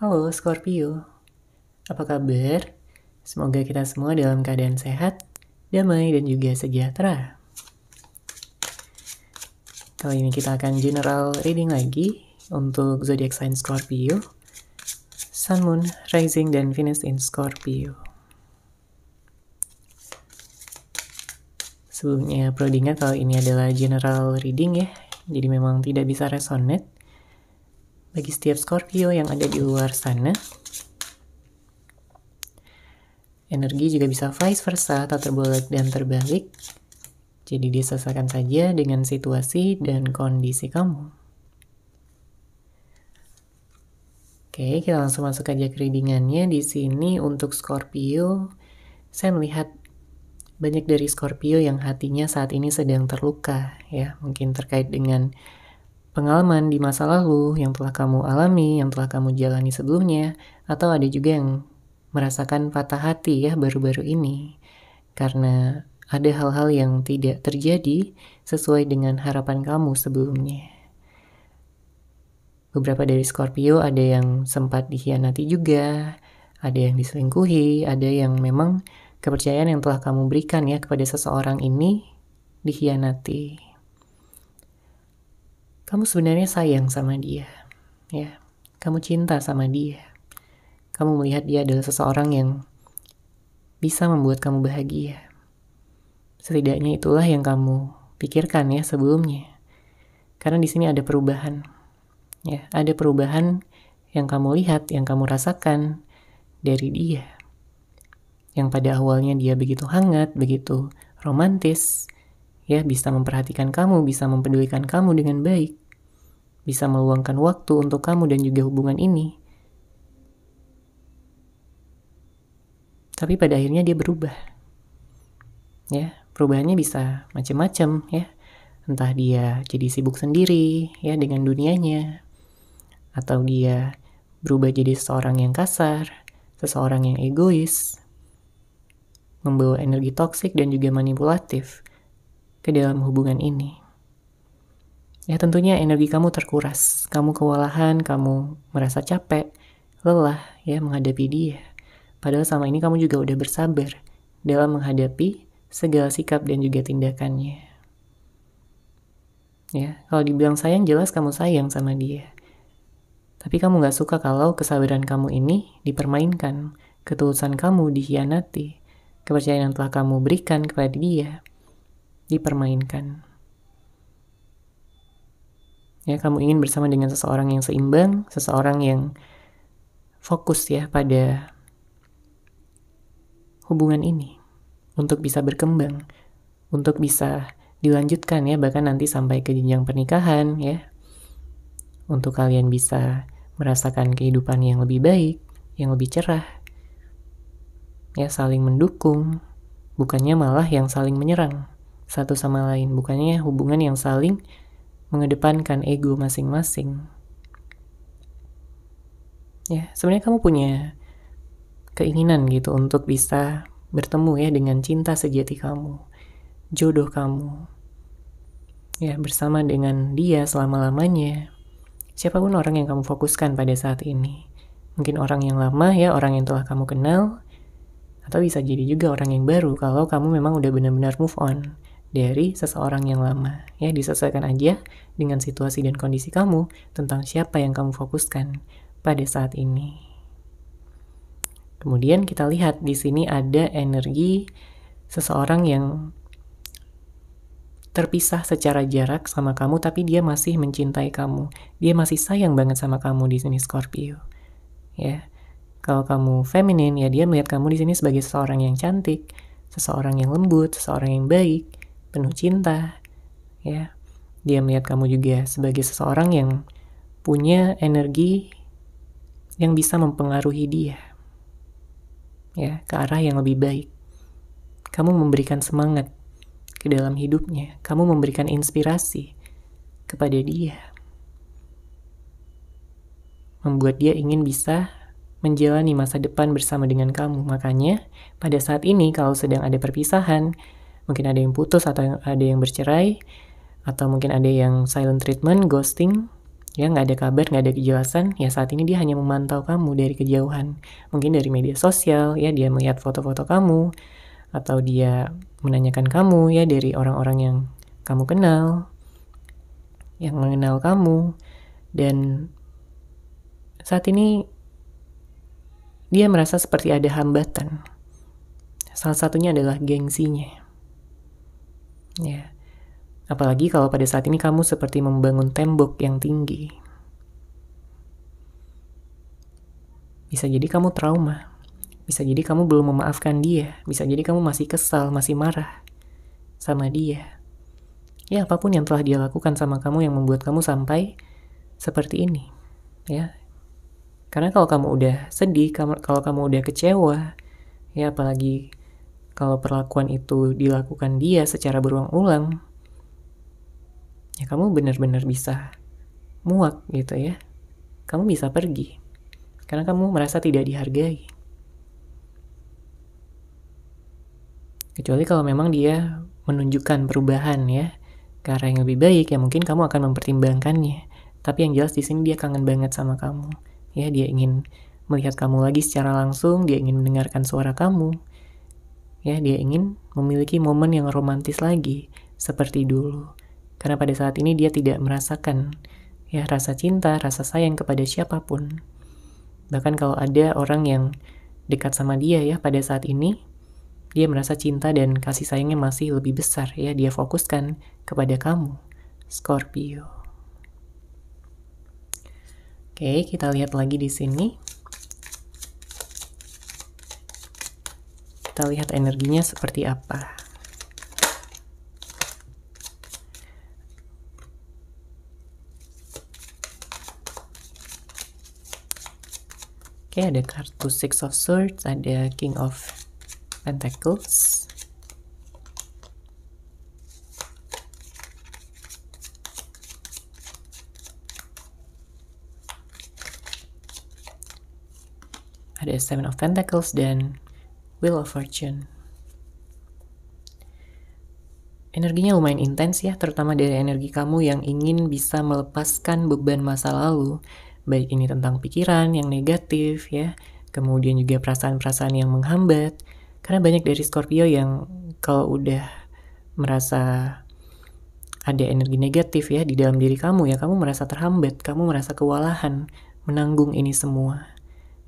Halo Scorpio, apa kabar? Semoga kita semua dalam keadaan sehat, damai, dan juga sejahtera. Kali ini kita akan general reading lagi untuk zodiac sign Scorpio, Sun, Moon, Rising, dan Venus in Scorpio. Sebelumnya perlu diingat kalau ini adalah general reading ya, jadi memang tidak bisa resonate bagi setiap Scorpio yang ada di luar sana. Energi juga bisa vice versa atau terbolak dan terbalik. Jadi disesuaikan saja dengan situasi dan kondisi kamu. Oke, kita langsung masuk aja ke readingannya. Di sini untuk Scorpio, saya melihat banyak dari Scorpio yang hatinya saat ini sedang terluka, ya. Mungkin terkait dengan pengalaman di masa lalu yang telah kamu alami, yang telah kamu jalani sebelumnya, atau ada juga yang merasakan patah hati ya baru-baru ini. Karena ada hal-hal yang tidak terjadi sesuai dengan harapan kamu sebelumnya. Beberapa dari Scorpio ada yang sempat dikhianati juga, ada yang diselingkuhi, ada yang memang kepercayaan yang telah kamu berikan ya kepada seseorang ini dikhianati. Kamu sebenarnya sayang sama dia, ya. Kamu cinta sama dia. Kamu melihat dia adalah seseorang yang bisa membuat kamu bahagia. Setidaknya itulah yang kamu pikirkan ya sebelumnya. Karena di sini ada perubahan. Ya, ada perubahan yang kamu lihat, yang kamu rasakan dari dia. Yang pada awalnya dia begitu hangat, begitu romantis, ya bisa memperhatikan kamu, bisa mempedulikan kamu dengan baik, bisa meluangkan waktu untuk kamu dan juga hubungan ini. Tapi pada akhirnya dia berubah. Ya, perubahannya bisa macam-macam ya. Entah dia jadi sibuk sendiri ya dengan dunianya, atau dia berubah jadi seseorang yang kasar, seseorang yang egois, membawa energi toksik dan juga manipulatif ke dalam hubungan ini. Ya tentunya energi kamu terkuras, kamu kewalahan, kamu merasa capek, lelah ya menghadapi dia. Padahal sama ini kamu juga udah bersabar dalam menghadapi segala sikap dan juga tindakannya. Ya, kalau dibilang sayang jelas kamu sayang sama dia. Tapi kamu gak suka kalau kesabaran kamu ini dipermainkan, ketulusan kamu dikhianati, kepercayaan yang telah kamu berikan kepada dia dipermainkan. Ya, kamu ingin bersama dengan seseorang yang seimbang, seseorang yang fokus ya pada hubungan ini untuk bisa berkembang, untuk bisa dilanjutkan ya bahkan nanti sampai ke jenjang pernikahan ya. Untuk kalian bisa merasakan kehidupan yang lebih baik, yang lebih cerah. Ya, saling mendukung, bukannya malah yang saling menyerang satu sama lain, bukannya hubungan yang saling mengedepankan ego masing-masing. Ya, sebenarnya kamu punya keinginan gitu untuk bisa bertemu ya dengan cinta sejati kamu, jodoh kamu. Ya, bersama dengan dia selama-lamanya. Siapapun orang yang kamu fokuskan pada saat ini. Mungkin orang yang lama ya, orang yang telah kamu kenal, atau bisa jadi juga orang yang baru kalau kamu memang udah benar-benar move on dari seseorang yang lama. Ya, disesuaikan aja dengan situasi dan kondisi kamu tentang siapa yang kamu fokuskan pada saat ini. Kemudian kita lihat di sini ada energi seseorang yang terpisah secara jarak sama kamu, tapi dia masih mencintai kamu. Dia masih sayang banget sama kamu di sini Scorpio. Ya, kalau kamu feminin ya dia melihat kamu di sini sebagai seseorang yang cantik, seseorang yang lembut, seseorang yang baik, penuh cinta. Ya, dia melihat kamu juga sebagai seseorang yang punya energi yang bisa mempengaruhi dia. Ya, ke arah yang lebih baik. Kamu memberikan semangat ke dalam hidupnya. Kamu memberikan inspirasi kepada dia. Membuat dia ingin bisa menjalani masa depan bersama dengan kamu. Makanya pada saat ini kalau sedang ada perpisahan, mungkin ada yang putus atau ada yang bercerai, atau mungkin ada yang silent treatment, ghosting, Ya, nggak ada kabar, nggak ada kejelasan, ya saat ini dia hanya memantau kamu dari kejauhan. Mungkin dari media sosial, ya dia melihat foto-foto kamu, atau dia menanyakan kamu ya dari orang-orang yang kamu kenal, yang mengenal kamu, dan saat ini dia merasa seperti ada hambatan. Salah satunya adalah gengsinya. Ya. Apalagi kalau pada saat ini kamu seperti membangun tembok yang tinggi. Bisa jadi kamu trauma. Bisa jadi kamu belum memaafkan dia. Bisa jadi kamu masih kesal, masih marah sama dia. Ya, apapun yang telah dia lakukan sama kamu yang membuat kamu sampai seperti ini. Ya. Karena kalau kamu udah sedih, kalau kamu udah kecewa, ya apalagi kalau perlakuan itu dilakukan dia secara berulang-ulang, ya kamu benar-benar bisa muak gitu ya. Kamu bisa pergi. Karena kamu merasa tidak dihargai. Kecuali kalau memang dia menunjukkan perubahan ya, ke arah yang lebih baik, ya mungkin kamu akan mempertimbangkannya. Tapi yang jelas di sini dia kangen banget sama kamu. Ya, dia ingin melihat kamu lagi secara langsung, dia ingin mendengarkan suara kamu. Ya, dia ingin memiliki momen yang romantis lagi, seperti dulu. Karena pada saat ini dia tidak merasakan ya rasa cinta, rasa sayang kepada siapapun. Bahkan kalau ada orang yang dekat sama dia ya pada saat ini, dia merasa cinta dan kasih sayangnya masih lebih besar ya, dia fokuskan kepada kamu, Scorpio. Oke, kita lihat lagi di sini. Kita lihat energinya seperti apa. Oke, ada kartu Six of Swords, ada King of Pentacles. Ada Seven of Pentacles dan Wheel of Fortune. Energinya lumayan intens ya, terutama dari energi kamu yang ingin bisa melepaskan beban masa lalu. Baik ini tentang pikiran yang negatif ya, kemudian juga perasaan-perasaan yang menghambat. Karena banyak dari Scorpio yang kalau udah merasa ada energi negatif ya di dalam diri kamu ya, kamu merasa terhambat, kamu merasa kewalahan menanggung ini semua.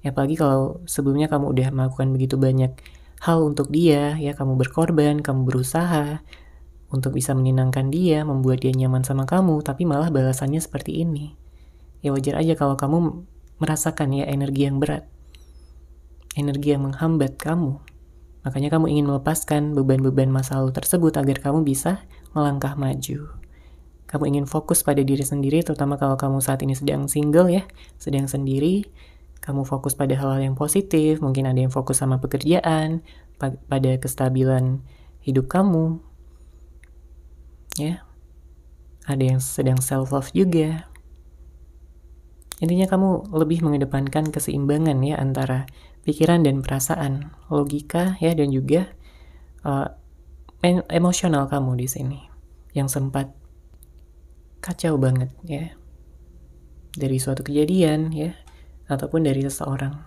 Ya, apalagi kalau sebelumnya kamu udah melakukan begitu banyak hal untuk dia, ya kamu berkorban, kamu berusaha untuk bisa menyenangkan dia, membuat dia nyaman sama kamu, tapi malah balasannya seperti ini. Ya wajar aja kalau kamu merasakan ya energi yang berat, energi yang menghambat kamu. Makanya kamu ingin melepaskan beban-beban masa lalu tersebut agar kamu bisa melangkah maju. Kamu ingin fokus pada diri sendiri, terutama kalau kamu saat ini sedang single ya, sedang sendiri. Kamu fokus pada hal-hal yang positif, mungkin ada yang fokus sama pekerjaan, pada kestabilan hidup kamu. Ya. Ada yang sedang self-love juga. Intinya kamu lebih mengedepankan keseimbangan ya antara pikiran dan perasaan, logika ya, dan juga emosional kamu di sini yang sempat kacau banget ya dari suatu kejadian ya ataupun dari seseorang.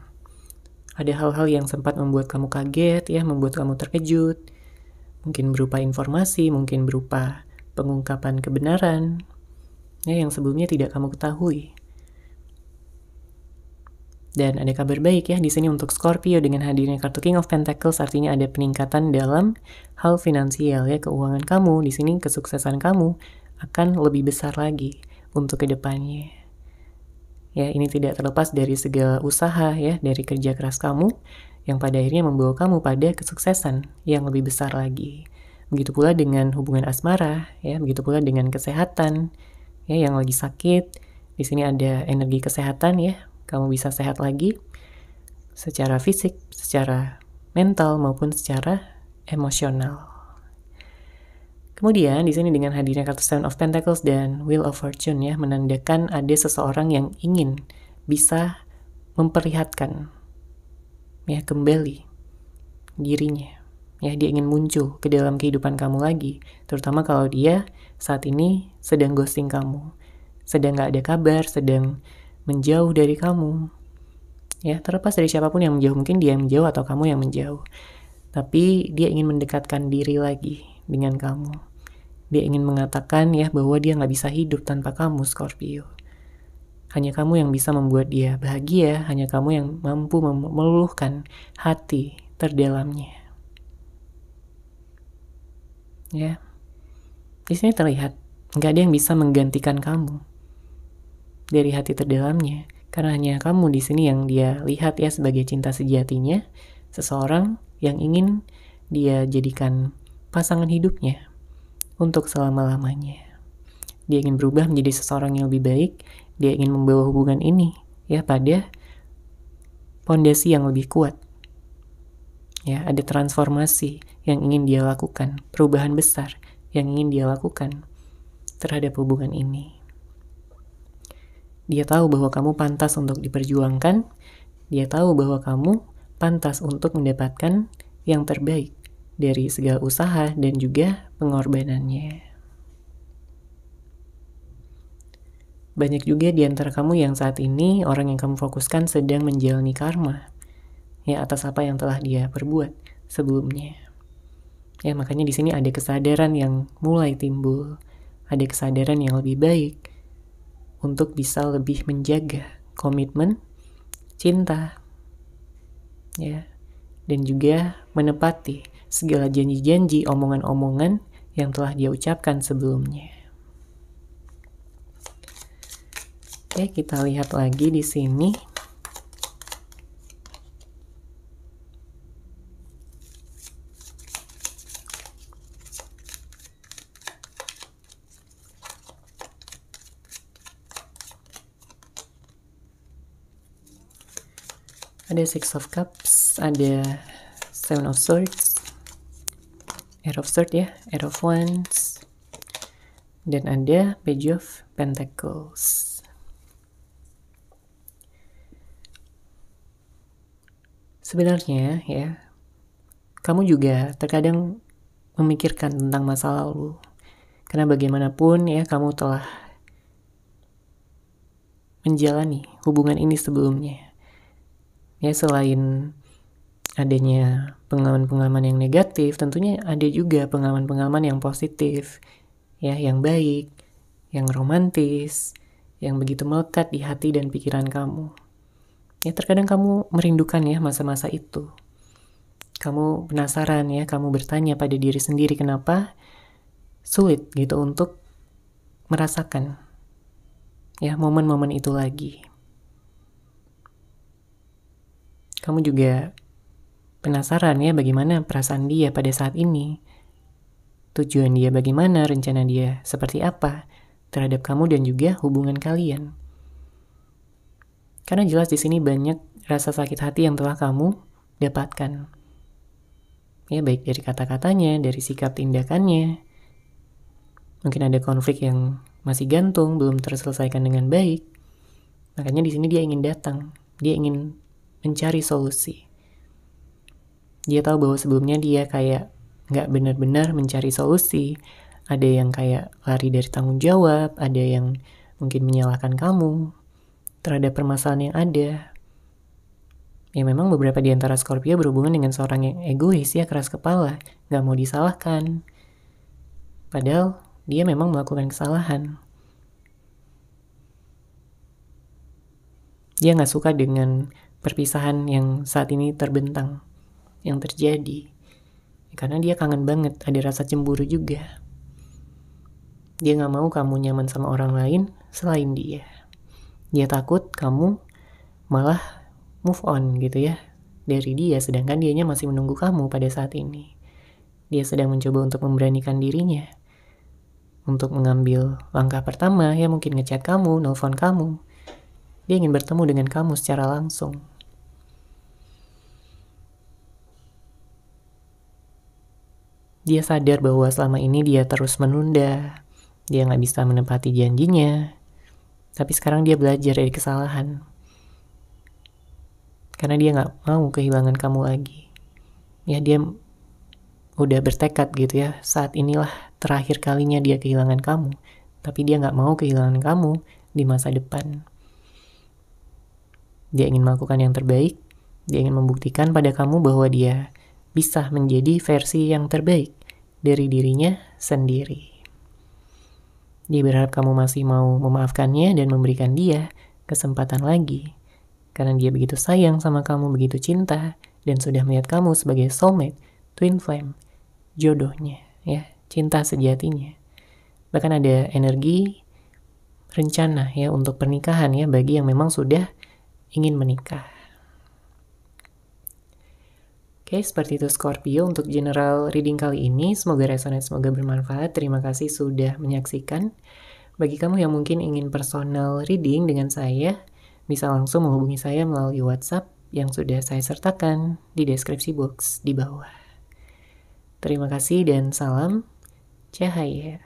Ada hal-hal yang sempat membuat kamu kaget ya, membuat kamu terkejut. Mungkin berupa informasi, mungkin berupa pengungkapan kebenaran ya yang sebelumnya tidak kamu ketahui. Dan ada kabar baik ya di sini untuk Scorpio dengan hadirnya kartu King of Pentacles, artinya ada peningkatan dalam hal finansial ya, keuangan kamu. Di sini kesuksesan kamu akan lebih besar lagi untuk kedepannya. Ya, ini tidak terlepas dari segala usaha ya, dari kerja keras kamu yang pada akhirnya membawa kamu pada kesuksesan yang lebih besar lagi. Begitu pula dengan hubungan asmara ya, begitu pula dengan kesehatan ya, yang lagi sakit. Di sini ada energi kesehatan ya. Kamu bisa sehat lagi secara fisik, secara mental maupun secara emosional. Kemudian di sini dengan hadirnya kartu Seven of Pentacles dan Wheel of Fortune ya, menandakan ada seseorang yang ingin bisa memperlihatkan ya kembali dirinya. Ya, dia ingin muncul ke dalam kehidupan kamu lagi, terutama kalau dia saat ini sedang ghosting kamu, sedang gak ada kabar, sedang menjauh dari kamu. Ya, terlepas dari siapapun yang menjauh, mungkin dia yang menjauh atau kamu yang menjauh. Tapi dia ingin mendekatkan diri lagi dengan kamu. Dia ingin mengatakan ya bahwa dia gak bisa hidup tanpa kamu, Scorpio. Hanya kamu yang bisa membuat dia bahagia, hanya kamu yang mampu meluluhkan hati terdalamnya. Ya, di sini terlihat gak ada yang bisa menggantikan kamu dari hati terdalamnya. Karena hanya kamu di sini yang dia lihat ya sebagai cinta sejatinya, seseorang yang ingin dia jadikan pasangan hidupnya untuk selama-lamanya. Dia ingin berubah menjadi seseorang yang lebih baik, dia ingin membawa hubungan ini ya pada fondasi yang lebih kuat. Ya, ada transformasi yang ingin dia lakukan, perubahan besar yang ingin dia lakukan terhadap hubungan ini. Dia tahu bahwa kamu pantas untuk diperjuangkan. Dia tahu bahwa kamu pantas untuk mendapatkan yang terbaik dari segala usaha dan juga pengorbanannya. Banyak juga di antara kamu yang saat ini orang yang kamu fokuskan sedang menjalani karma ya atas apa yang telah dia perbuat sebelumnya. Ya, makanya di sini ada kesadaran yang mulai timbul, ada kesadaran yang lebih baik untuk bisa lebih menjaga komitmen, cinta, ya, dan juga menepati segala janji-janji, omongan-omongan yang telah dia ucapkan sebelumnya. Oke, kita lihat lagi di sini. Ada Six of Cups, ada Seven of Swords, Eight of Swords ya, Eight of Wands, dan ada Page of Pentacles. Sebenarnya ya, kamu juga terkadang memikirkan tentang masa lalu. Karena bagaimanapun ya, kamu telah menjalani hubungan ini sebelumnya. Ya, selain adanya pengalaman-pengalaman yang negatif, tentunya ada juga pengalaman-pengalaman yang positif, ya, yang baik, yang romantis, yang begitu melekat di hati dan pikiran kamu. Ya, terkadang kamu merindukan ya masa-masa itu. Kamu penasaran ya, kamu bertanya pada diri sendiri kenapa sulit gitu untuk merasakan ya momen-momen itu lagi. Kamu juga penasaran ya bagaimana perasaan dia pada saat ini. Tujuan dia bagaimana, rencana dia seperti apa terhadap kamu dan juga hubungan kalian. Karena jelas di sini banyak rasa sakit hati yang telah kamu dapatkan. Ya, baik dari kata-katanya, dari sikap tindakannya. Mungkin ada konflik yang masih gantung, belum terselesaikan dengan baik. Makanya di sini dia ingin datang. Dia ingin mencari solusi. Dia tahu bahwa sebelumnya dia kayak nggak benar-benar mencari solusi. Ada yang kayak lari dari tanggung jawab, ada yang mungkin menyalahkan kamu terhadap permasalahan yang ada. Ya, memang beberapa di antara Scorpio berhubungan dengan seorang yang egois ya, keras kepala, nggak mau disalahkan. Padahal dia memang melakukan kesalahan. Dia nggak suka dengan perpisahan yang saat ini terbentang, yang terjadi. Karena dia kangen banget, ada rasa cemburu juga. Dia gak mau kamu nyaman sama orang lain selain dia. Dia takut kamu malah move on gitu ya dari dia, sedangkan dianya masih menunggu kamu pada saat ini. Dia sedang mencoba untuk memberanikan dirinya untuk mengambil langkah pertama, ya mungkin ngechat kamu, nelpon kamu. Dia ingin bertemu dengan kamu secara langsung. Dia sadar bahwa selama ini dia terus menunda, dia gak bisa menepati janjinya. Tapi sekarang dia belajar dari kesalahan. Karena dia gak mau kehilangan kamu lagi. Ya, dia udah bertekad gitu ya, saat inilah terakhir kalinya dia kehilangan kamu. tapi dia nggak mau kehilangan kamu di masa depan. Dia ingin melakukan yang terbaik, dia ingin membuktikan pada kamu bahwa dia bisa menjadi versi yang terbaik dari dirinya sendiri. Dia berharap kamu masih mau memaafkannya dan memberikan dia kesempatan lagi. Karena dia begitu sayang sama kamu, begitu cinta, dan sudah melihat kamu sebagai soulmate, twin flame, jodohnya, ya, cinta sejatinya. Bahkan ada energi rencana ya untuk pernikahan ya bagi yang memang sudah ingin menikah. Oke, seperti itu Scorpio untuk general reading kali ini. Semoga resonate, semoga bermanfaat. Terima kasih sudah menyaksikan. Bagi kamu yang mungkin ingin personal reading dengan saya, bisa langsung menghubungi saya melalui WhatsApp yang sudah saya sertakan di deskripsi box di bawah. Terima kasih dan salam cahaya.